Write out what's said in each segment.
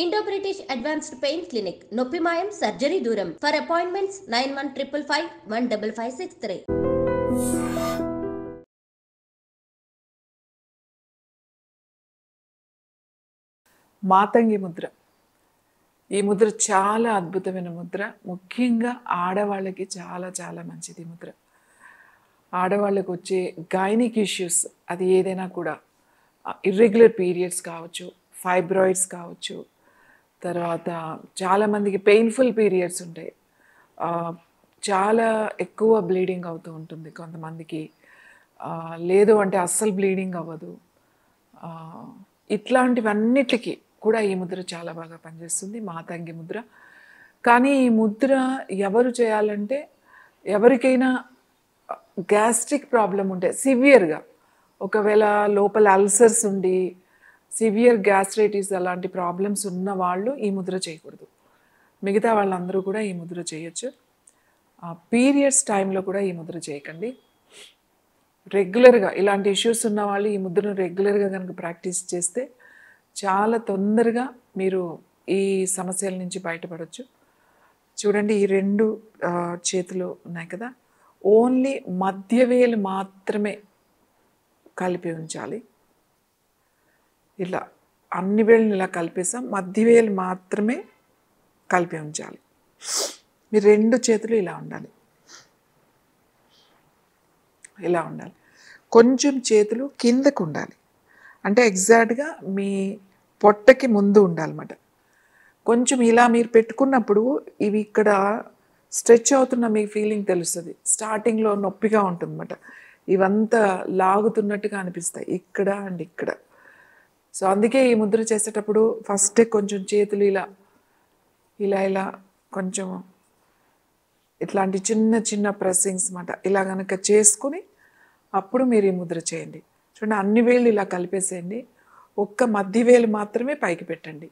Indo-British Advanced Pain Clinic, Noppimayam Surgery Duram. For appointments 9155515563. Matangi Mudra. ఈ ముద్ర చాలా అద్భుతమైన ముద్ర. ముఖ్యంగా ఆడవాళ్ళకి చాలా చాలా మంచిది ముద్ర. ఆడవాళ్ళకు వచ్చే గైనిక్ ఇష్యూస్ అది ఏదైనా కూడా, ఇర్రెగ్యులర్ పీరియడ్స్ కావచ్చు, ఫైబ్రాయిడ్స్ కావచ్చు, తర్వాత చాలామందికి పెయిన్ఫుల్ పీరియడ్స్ ఉంటాయి, చాలా ఎక్కువ బ్లీడింగ్ అవుతూ ఉంటుంది కొంతమందికి, లేదు అంటే అస్సలు బ్లీడింగ్ అవ్వదు. ఇట్లాంటివన్నిటికీ కూడా ఈ ముద్ర చాలా బాగా పనిచేస్తుంది, మాతంగి ముద్ర. కానీ ఈ ముద్ర ఎవరు చేయాలంటే, ఎవరికైనా గ్యాస్ట్రిక్ ప్రాబ్లం ఉంటే సివియర్గా, ఒకవేళ లోపల అల్సర్స్ ఉండి సివియర్ గ్యాస్ట్రైటిస్ అలాంటి ప్రాబ్లమ్స్ ఉన్న వాళ్ళు ఈ ముద్ర చేయకూడదు. మిగతా వాళ్ళందరూ కూడా ఈ ముద్ర చేయొచ్చు. పీరియడ్స్ టైంలో కూడా ఈ ముద్ర చేయకండి. రెగ్యులర్గా ఇలాంటి ఇష్యూస్ ఉన్న వాళ్ళు ఈ ముద్రను రెగ్యులర్గా కనుక ప్రాక్టీస్ చేస్తే చాలా తొందరగా మీరు ఈ సమస్యల నుంచి బయటపడవచ్చు. చూడండి, ఈ రెండు చేతులు ఉన్నాయి కదా, ఓన్లీ మధ్యవేలు మాత్రమే కలిపి ఉంచాలి. ఇలా అన్ని వేళ్ళని ఇలా కలిపేసాం, మధ్యవేలు మాత్రమే కలిపి ఉంచాలి. మీ రెండు చేతులు ఇలా ఉండాలి, ఇలా ఉండాలి. కొంచెం చేతులు కిందకు ఉండాలి, అంటే ఎగ్జాక్ట్గా మీ పొట్టకి ముందు ఉండాలన్నమాట. కొంచెం ఇలా మీరు పెట్టుకున్నప్పుడు ఇవి ఇక్కడ స్ట్రెచ్ అవుతున్న మీ ఫీలింగ్ తెలుస్తుంది. స్టార్టింగ్లో నొప్పిగా ఉంటుందన్నమాట, ఇవంతా లాగుతున్నట్టుగా అనిపిస్తాయి ఇక్కడ అండ్ ఇక్కడ. సో అందుకే ఈ ముద్ర చేసేటప్పుడు ఫస్ట్ కొంచెం చేతులు ఇలా ఇలా ఇలా కొంచెం ఇట్లాంటి చిన్న చిన్న ప్రెస్సింగ్స్ అన్నమాట, ఇలా కనుక చేసుకుని అప్పుడు మీరు ఈ ముద్ర చేయండి. చూడండి, అన్ని వేళ్ళు ఇలా కలిపేసేయండి, ఒక్క మధ్య వేలు మాత్రమే పైకి పెట్టండి.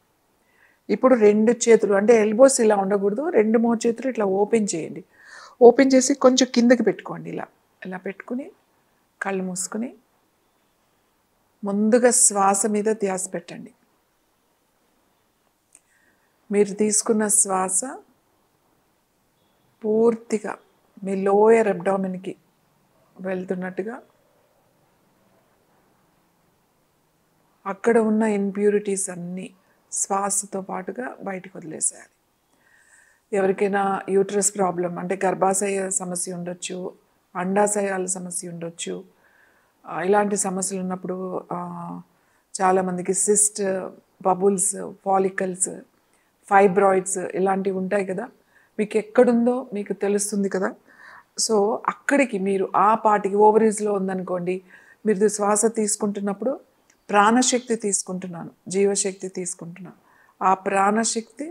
ఇప్పుడు రెండు చేతులు అంటే ఎల్బోస్ ఇలా ఉండకూడదు, రెండు మూడు చేతులు ఇట్లా ఓపెన్ చేయండి. ఓపెన్ చేసి కొంచెం కిందకి పెట్టుకోండి, ఇలా ఇలా పెట్టుకుని కళ్ళు మూసుకుని ముందుగా శ్వాస మీద ధ్యాస పెట్టండి. మీరు తీసుకున్న శ్వాస పూర్తిగా మీ లోయర్ అబ్డామిన్కి వెళ్తున్నట్టుగా, అక్కడ ఉన్న ఇంప్యూరిటీస్ అన్నీ శ్వాసతో పాటుగా బయటకు వదిలేసేయాలి. ఎవరికైనా యూట్రస్ ప్రాబ్లం అంటే గర్భాశయ సమస్య ఉండొచ్చు, అండాశయాల సమస్య ఉండొచ్చు. ఇలాంటి సమస్యలు ఉన్నప్పుడు చాలామందికి సిస్ట్, బబుల్స్, ఫాలికల్స్, ఫైబ్రాయిడ్స్ ఇలాంటివి ఉంటాయి కదా, మీకు ఎక్కడుందో మీకు తెలుస్తుంది కదా. సో అక్కడికి మీరు ఆ పాటికి ఓవరీస్లో ఉందనుకోండి, మీరు శ్వాస తీసుకుంటున్నప్పుడు ప్రాణశక్తి తీసుకుంటున్నాను, జీవశక్తి తీసుకుంటున్నాను, ఆ ప్రాణశక్తి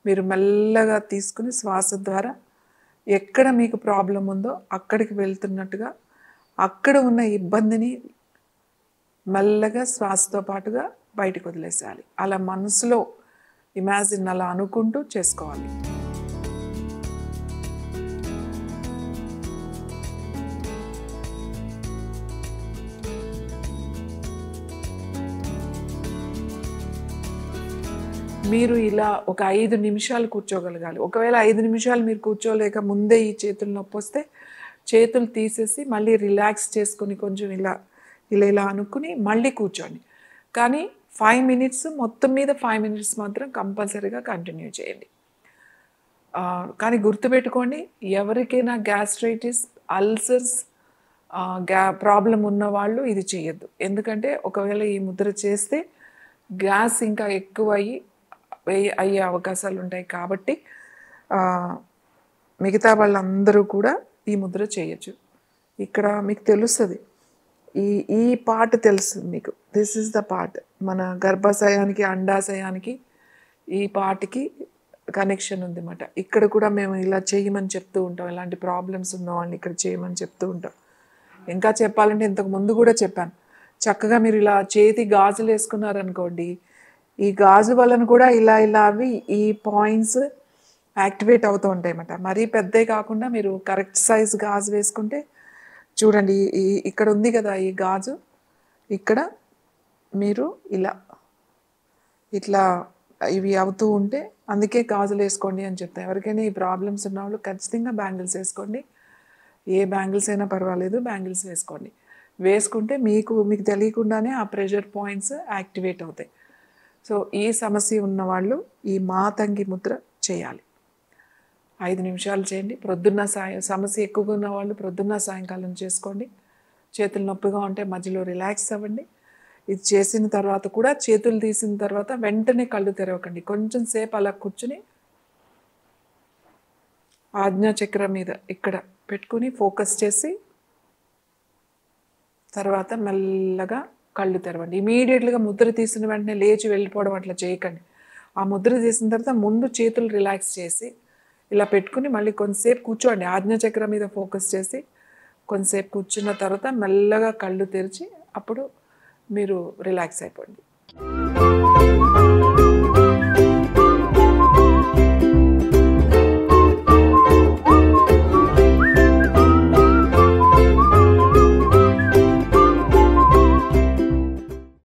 మీరు మెల్లగా తీసుకుని శ్వాస ద్వారా ఎక్కడ మీకు ప్రాబ్లం ఉందో అక్కడికి వెళ్తున్నట్టుగా, అక్కడ ఉన్న ఇబ్బందిని మెల్లగా శ్వాసతో పాటుగా బయటకు వదిలేసేయాలి. అలా మనసులో ఇమాజిన్ అలా అనుకుంటూ చేసుకోవాలి. మీరు ఇలా ఒక 5 నిమిషాలు కూర్చోగలగాలి. ఒకవేళ 5 నిమిషాలు మీరు కూర్చోలేక ముందే ఈ చేతులు నొప్పి వస్తే చేతులు తీసేసి మళ్ళీ రిలాక్స్ చేసుకుని కొంచెం ఇలా ఇలా ఇలా అనుకుని మళ్ళీ కూర్చోండి. కానీ 5 మినిట్స్, మొత్తం మీద 5 మినిట్స్ మాత్రం కంపల్సరీగా కంటిన్యూ చేయండి. కానీ గుర్తుపెట్టుకోండి, ఎవరికైనా గ్యాస్ట్రైటిస్, అల్సర్స్ ప్రాబ్లం ఉన్న వాళ్ళు ఇది చేయొద్దు. ఎందుకంటే ఒకవేళ ఈ ముద్ర చేస్తే గ్యాస్ ఇంకా ఎక్కువ అయ్యే అవకాశాలు ఉంటాయి. కాబట్టి మిగతా వాళ్ళందరూ కూడా ఈ ముద్ర చేయొచ్చు. ఇక్కడ మీకు తెలుస్తుంది, ఈ పార్ట్ తెలుస్తుంది మీకు, దిస్ ఈజ్ ద పార్ట్. మన గర్భాశయానికి, అండాశయానికి ఈ పార్ట్కి కనెక్షన్ ఉంది అన్నమాట. ఇక్కడ కూడా మేము ఇలా చేయమని చెప్తూ ఉంటాం, ఇలాంటి ప్రాబ్లమ్స్ ఉన్న వాళ్ళని ఇక్కడ చేయమని చెప్తూ ఉంటాం. ఇంకా చెప్పాలంటే ఇంతకు ముందు కూడా చెప్పాను, చక్కగా మీరు ఇలా చేతి గాజులు వేసుకున్నారనుకోండి, ఈ గాజు వలన కూడా ఇలా ఇలా అవి ఈ పాయింట్స్ యాక్టివేట్ అవుతూ ఉంటాయి అన్నమాట. మరీ పెద్దవి కాకుండా మీరు కరెక్ట్ సైజ్ గాజు వేసుకుంటే, చూడండి ఇక్కడ ఉంది కదా ఈ గాజు, ఇక్కడ మీరు ఇలా ఇట్లా ఇవి అవుతూ ఉంటే అందుకే గాజులు వేసుకోండి అని చెప్తాను. ఎవరికైనా ఈ ప్రాబ్లమ్స్ ఉన్న వాళ్ళు ఖచ్చితంగా బ్యాంగిల్స్ వేసుకోండి. ఏ బ్యాంగిల్స్ అయినా పర్వాలేదు, బ్యాంగిల్స్ వేసుకోండి. వేసుకుంటే మీకు తెలియకుండానే ఆ ప్రెషర్ పాయింట్స్ యాక్టివేట్ అవుతాయి. సో ఈ సమస్య ఉన్నవాళ్ళు ఈ మాతంగి ముద్ర చేయాలి. 5 నిమిషాలు చేయండి. ప్రొద్దున్న సమస్య ఎక్కువగా ఉన్న వాళ్ళు ప్రొద్దున్న సాయంకాలం చేసుకోండి. చేతులు నొప్పిగా ఉంటే మధ్యలో రిలాక్స్ అవ్వండి. ఇది చేసిన తర్వాత కూడా చేతులు తీసిన తర్వాత వెంటనే కళ్ళు తెరవకండి. కొంచెం సేపు అలా కూర్చుని ఆజ్ఞాచక్రం మీద ఇక్కడ పెట్టుకుని ఫోకస్ చేసి తర్వాత మెల్లగా కళ్ళు తెరవండి. ఇమీడియట్గా ముద్ర తీసిన వెంటనే లేచి వెళ్ళిపోవడం అట్లా చేయకండి. ఆ ముద్ర తీసిన తర్వాత ముందు చేతులు రిలాక్స్ చేసి ఇలా పెట్టుకుని మళ్ళీ కొంతసేపు కూర్చోండి. ఆజ్ఞాచక్రం మీద ఫోకస్ చేసి కొంతసేపు కూర్చున్న తర్వాత మెల్లగా కళ్ళు తెరిచి అప్పుడు మీరు రిలాక్స్ అయిపోండి.